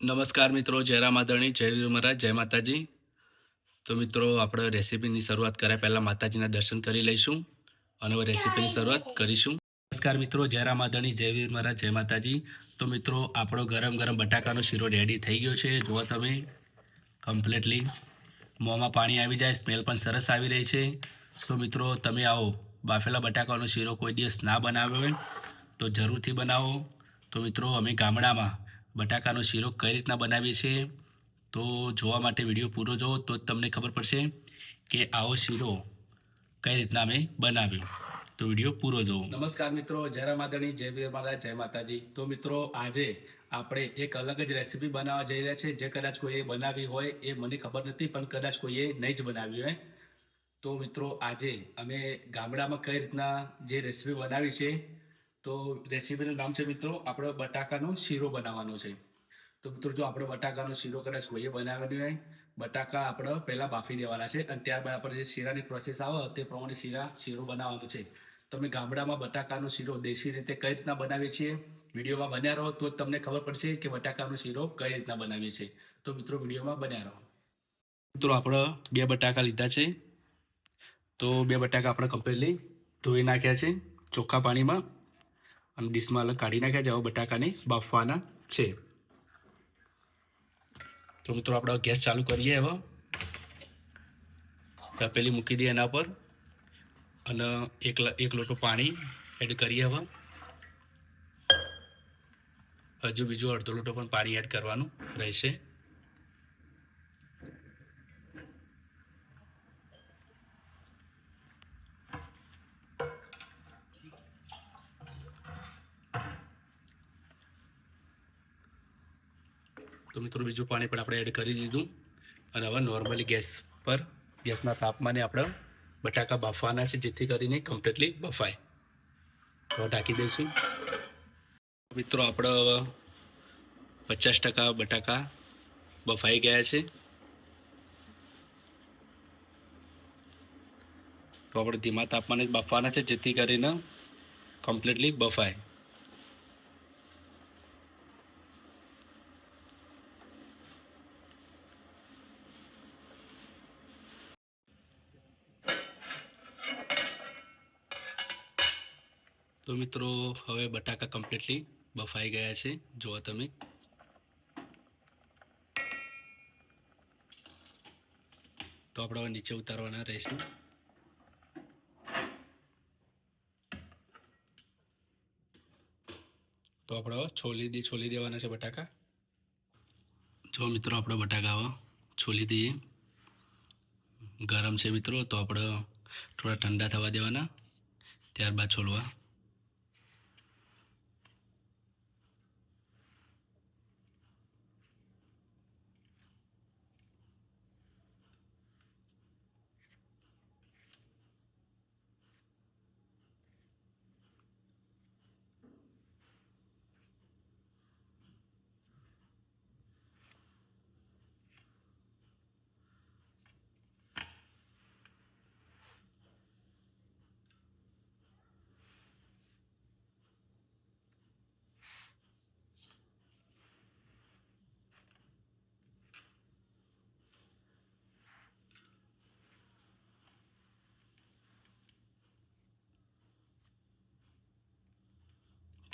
નમસ્કાર મિત્રો, જયરામ આદરણી, જય વીર મહારાજ, જય માતાજી. તો મિત્રો, આપણે રેસીપીની શરૂઆત કર્યા પહેલાં માતાજીના દર્શન કરી લઈશું અને હવે રેસીપીની શરૂઆત કરીશું. નમસ્કાર મિત્રો, જયરામ આદરણી, જય વીર મહારાજ, જય માતાજી. તો મિત્રો, આપણો ગરમ ગરમ બટાકાનો શીરો રેડી થઈ ગયો છે. જુઓ તમે, કમ્પ્લીટલી મોંમાં પાણી આવી જાય, સ્મેલ પણ સરસ આવી રહી છે. તો મિત્રો, તમે આવો બાફેલા બટાકાનો શીરો કોઈ દિવસ ના બનાવ્યો હોય તો જરૂરથી બનાવો. તો મિત્રો, અમે ગામડામાં બટાકાનો શીરો કઈ રીતના બનાવીએ છીએ તો જોવા માટે વિડીયો પૂરો જોવો તો જ તમને ખબર પડશે કે આવો શીરો કઈ રીતના અમે બનાવ્યો. તો વિડીયો પૂરો જોવો. નમસ્કાર મિત્રો, જય માતાજી, જય વીર મહારાજ, જય માતાજી. તો મિત્રો, આજે આપણે એક અલગ જ રેસીપી બનાવવા જઈ રહ્યા છે જે કદાચ કોઈએ બનાવી હોય એ મને ખબર નથી, પણ કદાચ કોઈએ નહીં જ બનાવી હોય. તો મિત્રો, આજે અમે ગામડામાં કઈ રીતના જે રેસીપી બનાવી છે તો રેસીપીનું નામ છે મિત્રો આપણે બટાકાનો શીરો બનાવવાનો છે. તો મિત્રો, જો આપણે બટાકાનો શીરો કદાચ કોઈએ બનાવેલો હોય, બટાકા આપણે પહેલાં બાફી દેવાના છે અને ત્યારબાદ આપણે જે શીરાની પ્રોસેસ આવે તે પ્રમાણે શીરો બનાવવાનો છે. તમે ગામડામાં બટાકાનો શીરો દેશી રીતે કઈ રીતના બનાવીએ છીએ વિડીયોમાં બન્યા રહો તો તમને ખબર પડશે કે બટાકાનો શીરો કઈ રીતના બનાવીએ છીએ. તો મિત્રો, વિડીયોમાં બન્યા રહો. મિત્રો, આપણે 2 બટાકા લીધા છે. તો 2 બટાકા આપણે કમ્પ્લીટલી ધોઈ નાખ્યા છે ચોખ્ખા પાણીમાં અને ડીશમાં અલગ કાઢી નાખ્યા છે. હવે બટાકાને બાફવાના છે. તો મિત્રો, આપણે ગેસ ચાલુ કરીએ. હવે તપેલી મૂકી દઈએ એના પર અને એક લોટો પાણી એડ કરીએ. હવે હજુ બીજો અડધો લોટો પણ પાણી એડ કરવાનું રહેશે. તો મિત્રો, બીજું પાણી પણ આપણે એડ કરી દીધું અને હવે નોર્મલી ગેસના તાપમાને આપણે બટાકા બાફવાના છે જેથી કરીને કમ્પ્લીટલી બફાય. હવે ઢાંકી દઈશું. મિત્રો, આપણે હવે 50% બટાકા બફાઈ ગયા છે. તો આપણે ધીમા તાપમાને જ બાફવાના છે જેથી કરીને કમ્પ્લીટલી બફાય. તો મિત્રો, હવે બટાકા કમ્પ્લીટલી બફાઈ ગયા છે. જુઓ તમે, તો આપણે હવે નીચે ઉતારવાના રહેશે. તો આપણે હવે છોલી દેવાના છે બટાકા. જો મિત્રો, આપણે બટાકા હવે છોલી દઈએ. ગરમ છે મિત્રો, તો આપણે થોડા ઠંડા થવા દેવાના, ત્યારબાદ છોલવા.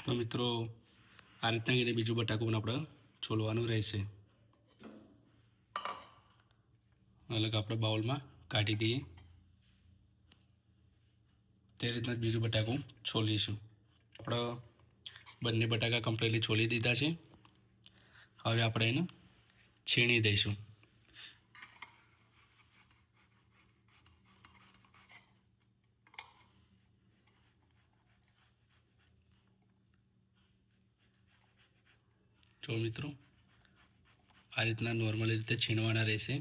તો મિત્રો, આ રીતના એને બીજું બટાકું પણ આપણે છોલવાનું રહેશે. અલગ આપણે બાઉલમાં કાઢી દઈએ. તે રીતના જ બીજું બટાકું છોલીશું. આપણે બંને બટાકા કમ્પ્લીટલી છોલી દીધા છે. હવે આપણે એને છીણી દઈશું. જો મિત્રો, આ રીતના નોર્મલ રીતે છીણવાના રહેશે.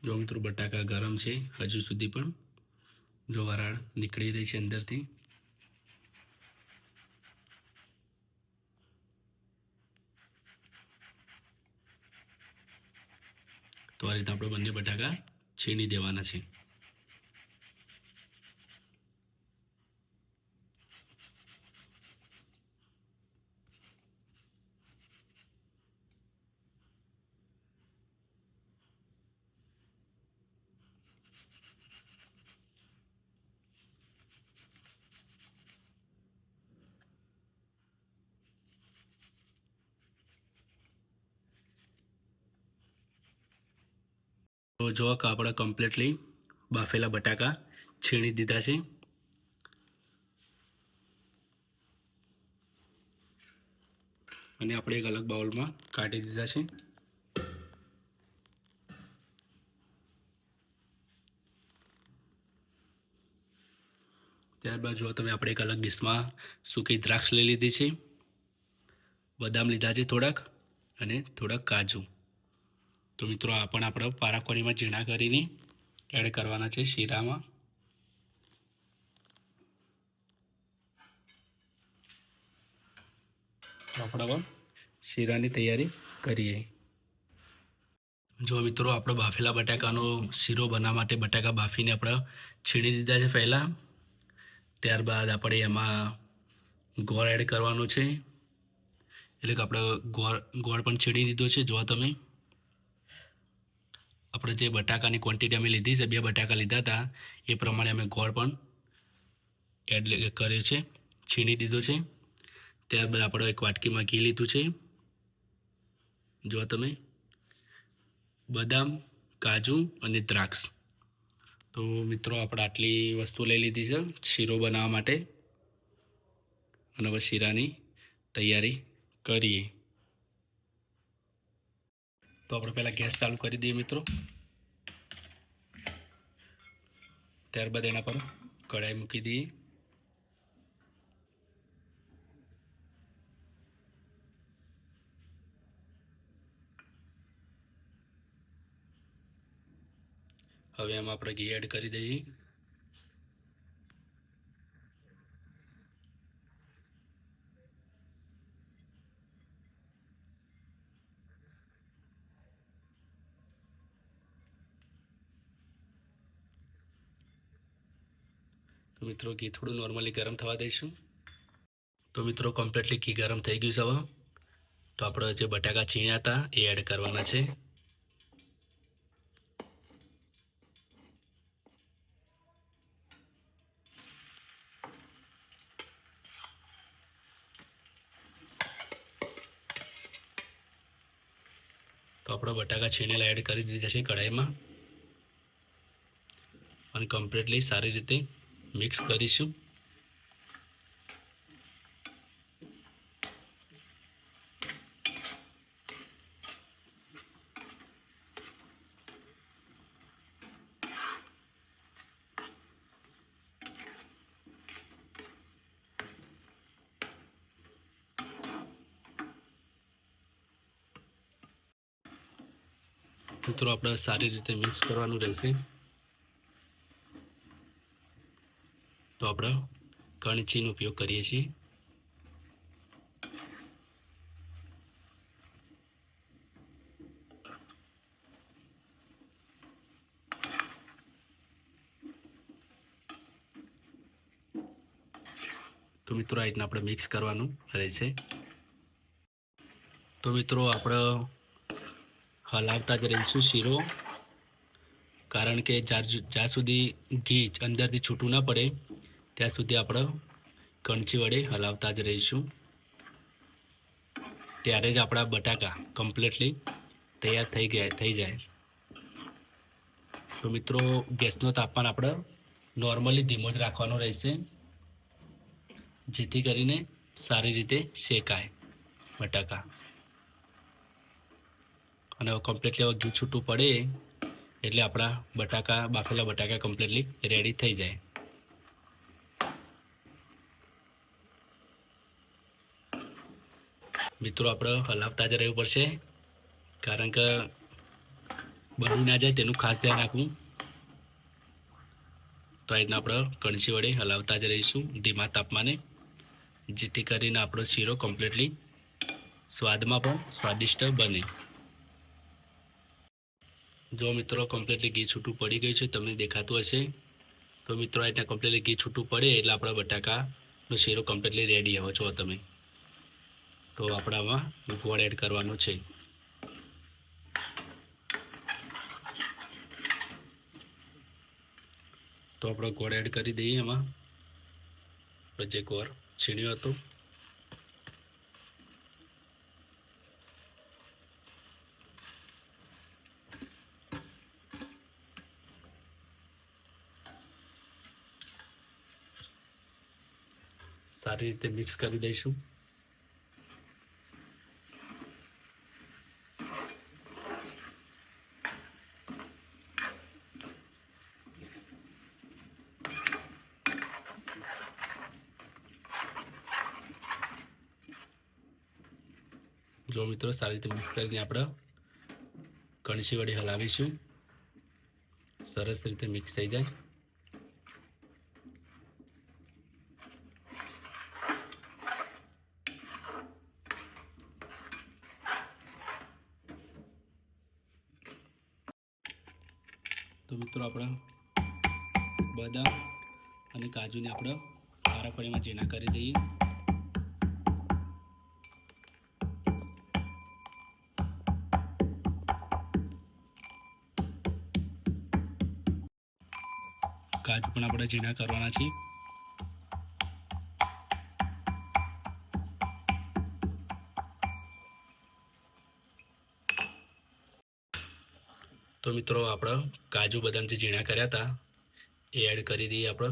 જો મિત્રો, બટાકા ગરમ છે હજુ સુધી પણ, જો વરાળ નીકળી રહી છે અંદરથી. તો આ રીતે આપણે બંને બટાકા છીણી દેવાના છે. તો જો કે આપણે કમ્પ્લીટલી બાફેલા બટાકા છીણી દીધા છે અને આપણે એક અલગ બાઉલમાં કાઢી દીધા છે. ત્યારબાદ જો તમે આપણે એક અલગ ડીશમાં સૂકી દ્રાક્ષ લઈ લીધી છે, બદામ લીધા છે થોડાક અને થોડાક કાજુ. તો મિત્રો આ પણ આપણે પારાખોરીમાં ઝીણા કરીને એડ કરવાના છે શીરામાં. તો આપણે હવે શીરાની તૈયારી કરીએ. જો મિત્રો આપણે બાફેલા બટાકાનો શીરો બનાવવા માટે બટાકા બાફીને આપણે છીણી દીધા છે પહેલાં. ત્યારબાદ આપણે એમાં ગોળ એડ કરવાનો છે, એટલે કે આપણે ગોળ પણ છીણી દીધો છે. જો તમે આપણે જે બટાકાની ક્વોન્ટિટી અમે લીધી છે, 2 બટાકા લીધા હતા, એ પ્રમાણે અમે ગોળ પણ એડ કર્યો છે, છીણી દીધો છે. ત્યારબાદ આપણે એક વાટકીમાં ઘી લીધું છે. જો તમે બદામ, કાજુ અને દ્રાક્ષ. તો મિત્રો આપણે આટલી વસ્તુ લઈ લીધી છે શીરો બનાવવા માટે, અને હવે શીરાની તૈયારી કરીએ. તો આપણે પહેલાં ગેસ ચાલુ કરી દઈએ મિત્રો. ત્યારબાદ એના પર કઢાઈ મૂકી દઈએ. હવે એમાં આપણે ઘી એડ કરી દઈએ. તો મિત્રો ઘી થોડું નોર્મલી ગરમ થવા દઈશું. તો મિત્રો કમ્પ્લીટલી ઘી ગરમ થઈ ગયું છે. હવે તો આપણે જે બટાકા છીણ્યા હતા એ એડ કરવાના છે. તો આપણે બટાકા છીણેલા એડ કરી દીધા છે કઢાઈમાં, અને કમ્પ્લીટલી સારી રીતે મિક્સ કરીશું. મિત્રો આપણે સારી રીતે મિક્સ કરવાનું રહેશે. તો આપણે કણચીનો ઉપયોગ કરીએ છીએ. તો મિત્રો આ રીતના આપણે મિક્સ કરવાનું રહેશે. તો મિત્રો આપણે હલાવતા જ રહીશું શીરો, કારણ કે જ્યાં સુધી ઘી અંદરથી છૂટું ના પડે ત્યાં સુધી આપણે કણચી વડે હલાવતા જ રહીશું. ત્યારે જ આપણા બટાકા કમ્પ્લીટલી તૈયાર થઈ જાય. તો મિત્રો ગેસનો તાપમાન આપણે નોર્મલી ધીમો જ રાખવાનો રહેશે, જેથી કરીને સારી રીતે શેકાય બટાકા. અને કમ્પ્લીટલી હવે ઘી છૂટું પડે એટલે આપણા બાફેલા બટાકા કમ્પ્લીટલી રેડી થઈ જાય. મિત્રો આપણે હલાવતા જ રહેવું પડશે, કારણ કે બની ના જાય તેનું ખાસ ધ્યાન રાખવું. તો આ રીતના આપણે કણસી વડે હલાવતા જ રહીશું ધીમા તાપમાને, જેથી કરીને આપણો શીરો કમ્પ્લીટલી સ્વાદમાં પણ સ્વાદિષ્ટ બને. જો મિત્રો કમ્પ્લીટલી ઘી છૂટું પડી ગયું છે, તમને દેખાતું હશે. તો મિત્રો આ રીતના કમ્પ્લીટલી ઘી છૂટું પડે એટલે આપણા બટાકાનો શીરો કમ્પ્લીટલી રેડી આવો છો તમે. તો આપણે આમાં ગોળ એડ કરવાનો છે. તો આપણે ગોળ એડ કરી દઈએ એમાં. આપણે જે ગોળ છીણ્યો હતો સારી રીતે મિક્સ કરી દઈશું. જો મિત્રો સારી રીતે મિક્સ કરીને આપણે કણસી વડે હલાવીશું, સરસ રીતે મિક્સ થઈ જાય. તો મિત્રો આપણે બદામ અને કાજુને આપણે ખારા પાણીમાં ઝીણા કરી દઈએ. કાજુ પણ આપણે ઝીણા કરવાના છે. તો મિત્રો આપણે કાજુ બદામ જે ઝીણા કર્યા હતા એ એડ કરી દઈએ આપણે.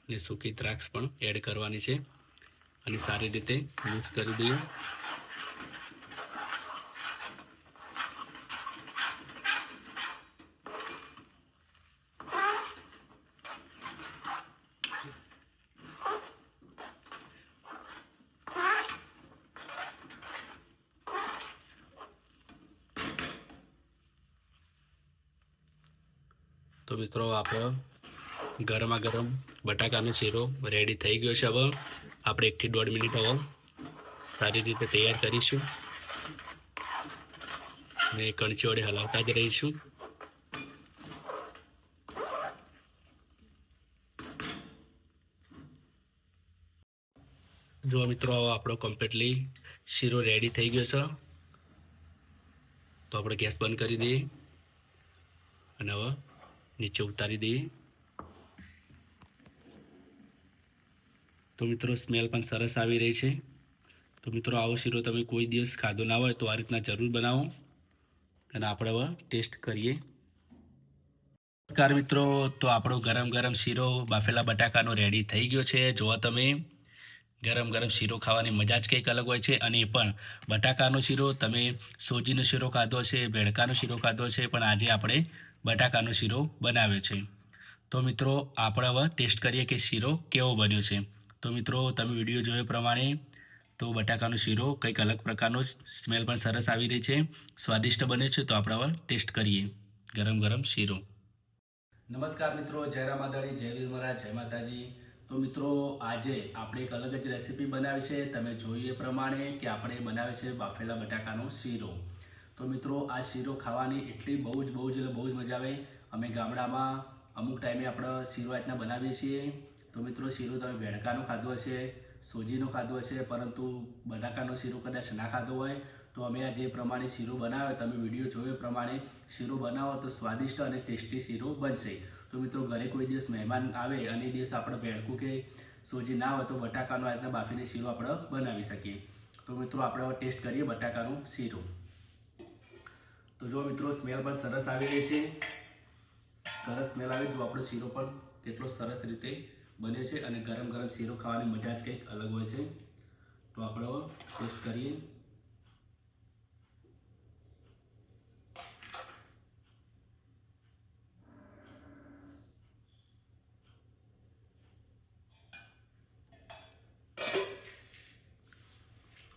ને સૂકી દ્રાક્ષ પણ એડ કરવાની છે અને સારી રીતે મિક્સ કરી દઈએ. તો મિત્રો આપણો ગરમા ગરમ બટાકાનો શીરો રેડી થઈ ગયો છે. હવે આપણે 1 થી 1.5 મિનિટ હવે સારી રીતે તૈયાર કરીશું અને કણચી વડે હલાવતા જ રહીશું. જો મિત્રો આપણો કમ્પ્લીટલી શીરો રેડી થઈ ગયો છે. તો આપણે ગેસ બંધ કરી દઈએ અને હવે નીચે ઉતારી દઈએ. તો મિત્રો સ્મેલ પણ સરસ આવી રહી છે. તો મિત્રો આવો શીરો તમે કોઈ દિવસ ખાધો ના હોય તો આ રીતના જરૂર બનાવો અને આપણે હવે ટેસ્ટ કરીએ. નમસ્કાર મિત્રો, તો આપણો ગરમ ગરમ શીરો બાફેલા બટાકાનો રેડી થઈ ગયો છે. જો તમે ગરમ ગરમ શીરો ખાવાની મજા જ કંઈક અલગ હોય છે. અને એ પણ બટાકાનો શીરો, તમે સોજીનો શીરો ખાધો છે, ભેળકાનો શીરો ખાધો છે, પણ આજે આપણે બટાકાનો શીરો બનાવ્યો છે. તો મિત્રો આપણે હવે ટેસ્ટ કરીએ કે શીરો કેવો બન્યો છે. તો મિત્રો તમે વિડીયો જોયો પ્રમાણે તો બટાકાનો શીરો કંઈક અલગ પ્રકારનો સ્મેલ પણ સરસ આવી રહી છે, સ્વાદિષ્ટ બને છે. તો આપણે હવે ટેસ્ટ કરીએ ગરમ ગરમ શીરો. નમસ્કાર મિત્રો, જય રામ આદરણી, જય વીર મહારાજ, જય માતાજી. તો મિત્રો આજે આપણે એક અલગ જ રેસીપી બનાવી છે. તમે જોઈએ પ્રમાણે કે આપણે બનાવે છે બાફેલા બટાકાનો શીરો. તો મિત્રો આ શીરો ખાવાની એટલી બહુ જ મજા આવે. અમે ગામડામાં અમુક ટાઈમે આપણે શીરો આટલા બનાવીએ છીએ. તો મિત્રો શીરો તમે ભેળકાનો ખાધો હશે, સોજીનો ખાધો હશે, પરંતુ બટાકાનો શીરો કદાચ ના ખાધો હોય તો અમે આ જે પ્રમાણે શીરો બનાવ્યો, તમે વિડીયો જોયો પ્રમાણે શીરો બનાવો તો સ્વાદિષ્ટ અને ટેસ્ટી શીરો બનશે. તો મિત્રો ઘરે કોઈ દિવસ મહેમાન આવે અને એ દિવસ આપણે ભેળકું કે સોજી ના હોય તો બટાકાનો આ રીતના બાફીને શીરો આપણે બનાવી શકીએ. તો મિત્રો આપણે હવે ટેસ્ટ કરીએ બટાકાનો શીરો. તો જો મિત્રો સ્મેલ પણ સરસ આવી રહી છે, સરસ સ્મેલ આવે. જો આપણો શીરો પણ તેટલો સરસ રીતે બન્યો છે અને ગરમ ગરમ શીરો ખાવાની મજા જ કંઈક અલગ હોય છે. તો આપણે ટેસ્ટ કરીએ.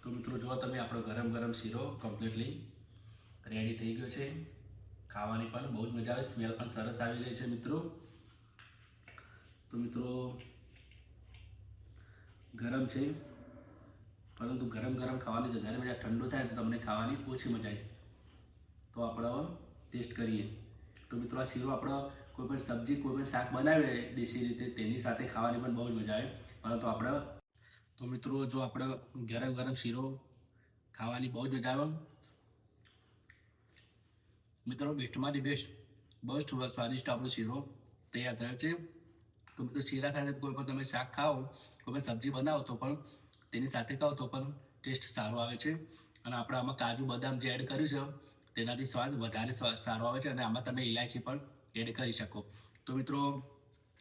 તો મિત્રો જો તમે આપણો ગરમ ગરમ શીરો કમ્પ્લીટલી રેડી થઈ ગયો છે. ખાવાની પણ બહુ જ મજા આવે, સ્મેલ પણ સરસ આવી રહી છે મિત્રો. તો મિત્રો ગરમ છે, પરંતુ ગરમ ગરમ ખાવાની વધારે મજા, ઠંડુ થાય તો તમને ખાવાની ઓછી મજા આવે. તો આપણે ટેસ્ટ કરીએ. તો મિત્રો આ શીરો આપણો કોઈ પણ સબ્જી કોઈ પણ શાક બનાવે દેશી રીતે તેની સાથે ખાવાની પણ બહુ જ મજા આવે. પરંતુ આપણે તો મિત્રો જો આપણે ગરમ ગરમ શીરો ખાવાની બહુ જ મજા આવે મિત્રો. બેસ્ટમાંથી બેસ્ટ બહુ જ સ્વાદિષ્ટ આપણો શીરો તૈયાર થયો છે. તો મિત્રો શીરા સાથે કોઈ પણ તમે શાક ખાઓ, કોઈ પણ સબ્જી બનાવો તો પણ તેની સાથે ખાઓ તો પણ ટેસ્ટ સારો આવે છે. અને આપણે આમાં કાજુ બદામ જે એડ કર્યું છે તેનાથી સ્વાદ વધારે સારો આવે છે. અને આમાં તમે ઇલાયચી પણ એડ કરી શકો. તો મિત્રો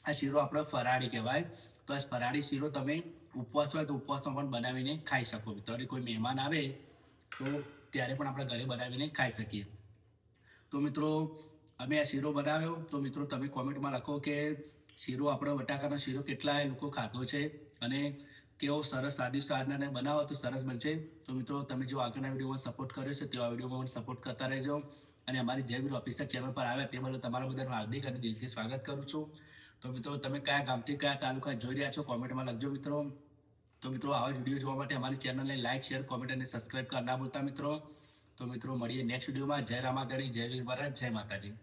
આ શીરો આપણો ફરાળી કહેવાય. તો આ ફરાળી શીરો તમે ઉપવાસ હોય તો ઉપવાસમાં પણ બનાવીને ખાઈ શકો. તો કોઈ મહેમાન આવે તો ત્યારે પણ આપણે ઘરે બનાવીને ખાઈ શકીએ. તો મિત્રો અમે આ શીરો બનાવ્યો. તો મિત્રો તમે કોમેન્ટમાં લખો કે શીરો આપણો બટાકાનો શીરો કેટલા લોકો ખાધો છે અને કેવો સરસ સ્વાદિષ્ટ આજના બનાવો તો સરસ બનશે. તો મિત્રો તમે જો આગળના વિડીયોમાં સપોર્ટ કર્યો છે તેવા વિડીયોમાં પણ સપોર્ટ કરતા રહેજો. અને અમારી જય વીર ઓફિસર ચેનલ પર આવ્યા તે બદલ તમારા બધાનું હાર્દિક અને દિલથી સ્વાગત કરું છું. તો મિત્રો તમે કયા ગામથી કયા તાલુકા જોઈ રહ્યા છો કોમેન્ટમાં લખજો મિત્રો. તો મિત્રો આવા જ વિડીયો જોવા માટે અમારી ચેનલને લાઇક, શેર, કોમેન્ટ અને સબસ્ક્રાઈબ કરવા ના ભૂલતા મિત્રો. તો મિત્રો મળીએ નેક્સ્ટ વિડીયોમાં. જય રામાધણી, જય વીર મહારાજ, જય માતાજી.